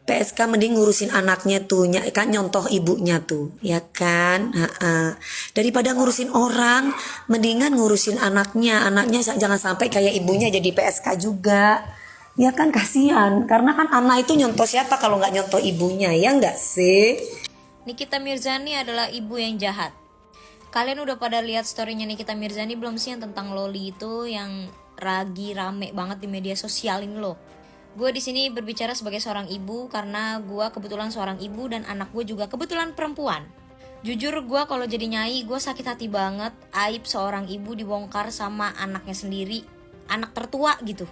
PSK mending ngurusin anaknya tuh, kan nyontoh ibunya tuh, ya kan? Daripada ngurusin orang, mendingan ngurusin anaknya. Anaknya jangan sampai kayak ibunya jadi PSK juga. Ya kan kasihan, karena kan anak itu nyontoh siapa kalau nggak nyontoh ibunya, ya nggak sih? Nikita Mirzani adalah ibu yang jahat. Kalian udah pada lihat storynya Nikita Mirzani belum sih yang tentang Loli itu yang lagi rame banget di media sosial ini loh. Gue di sini berbicara sebagai seorang ibu karena gue kebetulan seorang ibu dan anak gue juga kebetulan perempuan. Jujur gue kalau jadi nyai gue sakit hati banget aib seorang ibu dibongkar sama anaknya sendiri, anak tertua gitu.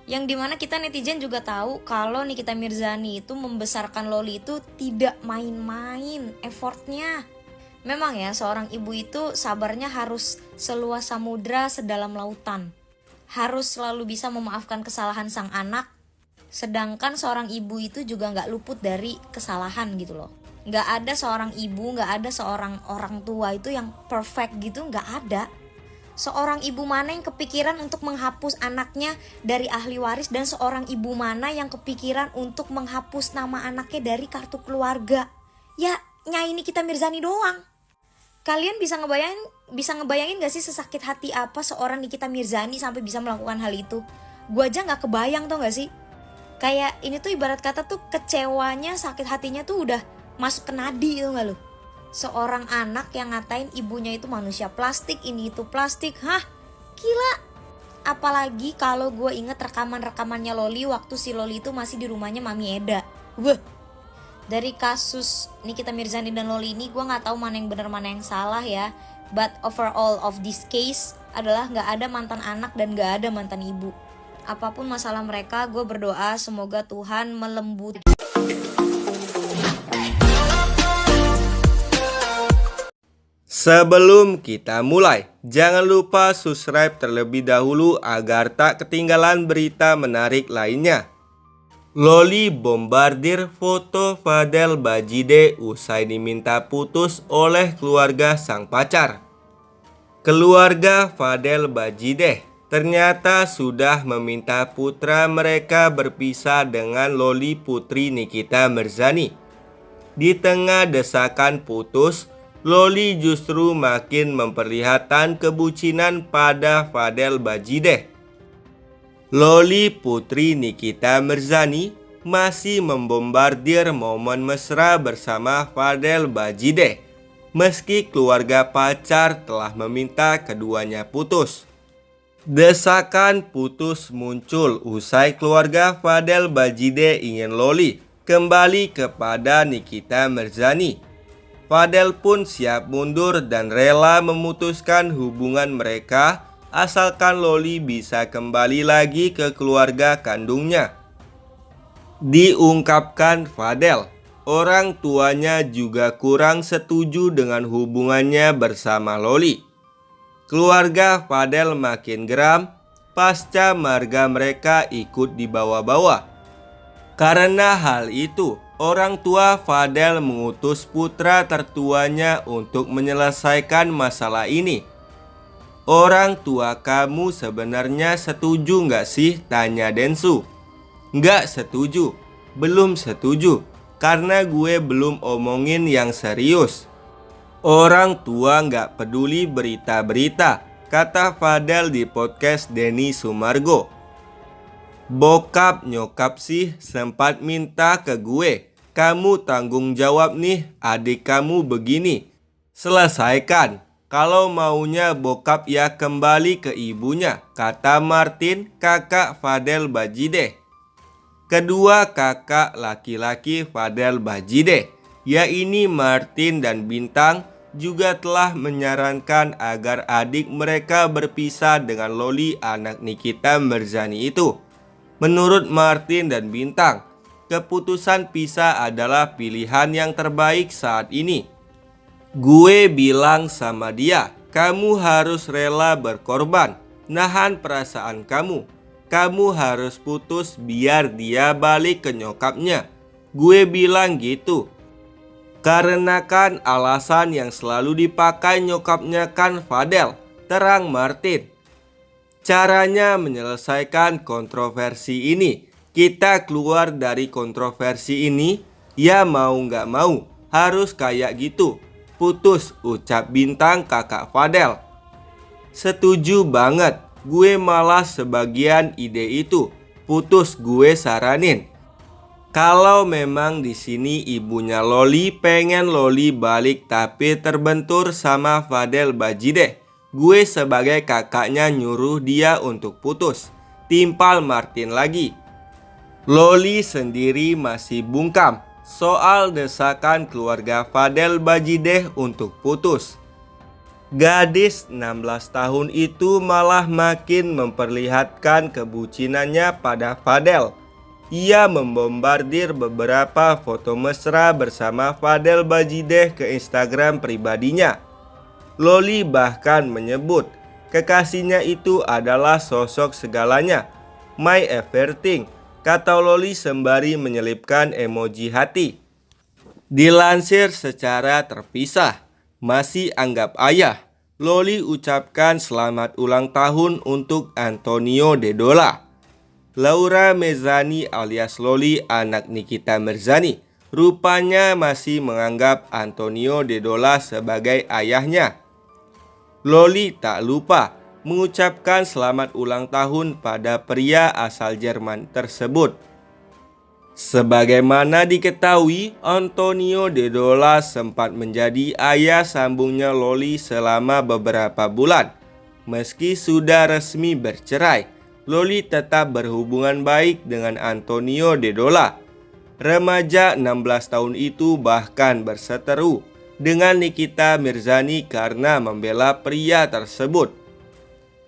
Yang dimana kita netizen juga tahu kalau Nikita Mirzani itu membesarkan Loli itu tidak main-main effortnya. Memang ya seorang ibu itu sabarnya harus seluas samudra sedalam lautan. Harus selalu bisa memaafkan kesalahan sang anak. Sedangkan seorang ibu itu juga gak luput dari kesalahan gitu loh. Gak ada seorang ibu, gak ada seorang orang tua itu yang perfect gitu, gak ada. Seorang ibu mana yang kepikiran untuk menghapus anaknya dari ahli waris, dan seorang ibu mana yang kepikiran untuk menghapus nama anaknya dari kartu keluarga? Ya Nyai Nikita Mirzani doang. Kalian bisa ngebayangin gak sih sesakit hati apa seorang Nikita Mirzani sampai bisa melakukan hal itu? Gue aja gak kebayang tau gak sih? Kayak ini tuh ibarat kata tuh kecewanya, sakit hatinya tuh udah masuk ke nadi tau gak lu? Seorang anak yang ngatain ibunya itu manusia plastik, ini itu plastik, hah? Gila. Apalagi kalau gue inget rekaman-rekamannya Loli waktu si Loli itu masih di rumahnya Mami Eda. Wah. Dari kasus Nikita Mirzani dan Loli ini gue gak tahu mana yang benar mana yang salah ya. But overall of this case adalah gak ada mantan anak dan gak ada mantan ibu. Apapun masalah mereka, gue berdoa semoga Tuhan melembut. Sebelum kita mulai, jangan lupa subscribe terlebih dahulu agar tak ketinggalan berita menarik lainnya. Loli bombardir foto Fadel Bajide usai diminta putus oleh keluarga sang pacar. Keluarga Fadel Bajide ternyata sudah meminta putra mereka berpisah dengan Loli putri Nikita Mirzani. Di tengah desakan putus, Loli justru makin memperlihatkan kebucinan pada Fadel Bajide. Loli putri Nikita Mirzani masih membombardir momen mesra bersama Fadel Bajide, meski keluarga pacar telah meminta keduanya putus. Desakan putus muncul usai keluarga Fadel Bajide ingin Loli kembali kepada Nikita Mirzani. Fadel pun siap mundur dan rela memutuskan hubungan mereka asalkan Loli bisa kembali lagi ke keluarga kandungnya. Diungkapkan Fadel, orang tuanya juga kurang setuju dengan hubungannya bersama Loli. Keluarga Fadel makin geram pasca marga mereka ikut dibawa-bawa. Karena hal itu, orang tua Fadel mengutus putra tertuanya untuk menyelesaikan masalah ini. Orang tua kamu sebenarnya setuju nggak sih? Tanya Densu. Nggak setuju, belum setuju, karena gue belum omongin yang serius. Orang tua nggak peduli berita-berita, kata Fadel di podcast Denny Sumargo. Bokap nyokap sih sempat minta ke gue, kamu tanggung jawab nih adik kamu begini. Selesaikan, kalau maunya bokap ya kembali ke ibunya, kata Martin, kakak Fadel Bajide. Kedua kakak laki-laki Fadel Bajide, yaitu Martin dan Bintang, juga telah menyarankan agar adik mereka berpisah dengan Loli anak Nikita Mirzani itu. Menurut Martin dan Bintang, keputusan pisah adalah pilihan yang terbaik saat ini. Gue bilang sama dia, kamu harus rela berkorban, nahan perasaan kamu. Kamu harus putus biar dia balik ke nyokapnya. Gue bilang gitu. Karena kan alasan yang selalu dipakai nyokapnya kan Fadel, terang Martin. Caranya menyelesaikan kontroversi ini Kita keluar dari kontroversi ini, ya mau nggak mau harus kayak gitu. Putus, ucap bintang kakak Fadel. Setuju banget, gue malah sebagian ide itu. Putus gue saranin. Kalau memang di sini ibunya Loli pengen Loli balik tapi terbentur sama Fadel Bajideh, gue sebagai kakaknya nyuruh dia untuk putus. Timpal Martin lagi. Loli sendiri masih bungkam soal desakan keluarga Fadel Bajideh untuk putus. Gadis 16 tahun itu malah makin memperlihatkan kebucinannya pada Fadel. Ia membombardir beberapa foto mesra bersama Fadel Bajideh ke Instagram pribadinya. Loli bahkan menyebut kekasihnya itu adalah sosok segalanya, my everything, kata Loli sembari menyelipkan emoji hati. Dilansir secara terpisah, masih anggap ayah, Loli ucapkan selamat ulang tahun untuk Antonio Dedola. Laura Mezzani alias Loli, anak Nikita Mirzani, rupanya masih menganggap Antonio Dedola sebagai ayahnya. Loli tak lupa mengucapkan selamat ulang tahun pada pria asal Jerman tersebut. Sebagaimana diketahui, Antonio Dedola sempat menjadi ayah sambungnya Loli selama beberapa bulan. Meski sudah resmi bercerai, Loli tetap berhubungan baik dengan Antonio Dedola. Remaja 16 tahun itu bahkan berseteru dengan Nikita Mirzani karena membela pria tersebut.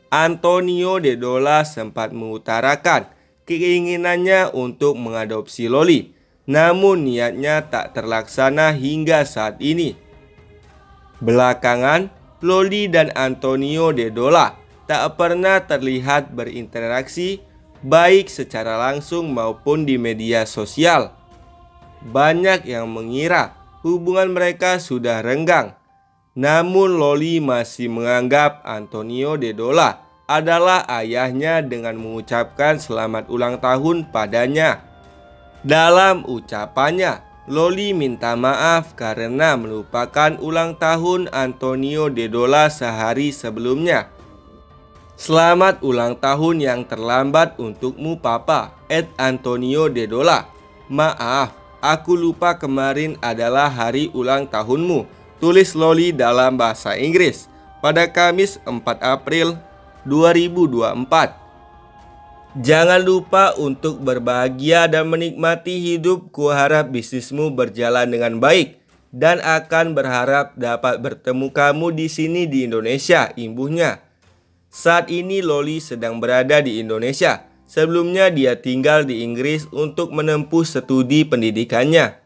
Antonio Dedola sempat mengutarakan keinginannya untuk mengadopsi Loli, namun niatnya tak terlaksana hingga saat ini. Belakangan, Loli dan Antonio Dedola tak pernah terlihat berinteraksi baik secara langsung maupun di media sosial. Banyak yang mengira hubungan mereka sudah renggang. Namun Loli masih menganggap Antonio Dedola adalah ayahnya dengan mengucapkan selamat ulang tahun padanya. Dalam ucapannya, Loli minta maaf karena melupakan ulang tahun Antonio Dedola sehari sebelumnya. Selamat ulang tahun yang terlambat untukmu papa, @Antonio Dedola. Maaf, aku lupa kemarin adalah hari ulang tahunmu, tulis Loli dalam bahasa Inggris pada Kamis 4 April 2024. Jangan lupa untuk berbahagia dan menikmati hidup. Kuharap bisnismu berjalan dengan baik dan akan berharap dapat bertemu kamu di sini di Indonesia, imbuhnya. Saat ini Loli sedang berada di Indonesia. Sebelumnya dia tinggal di Inggris untuk menempuh studi pendidikannya.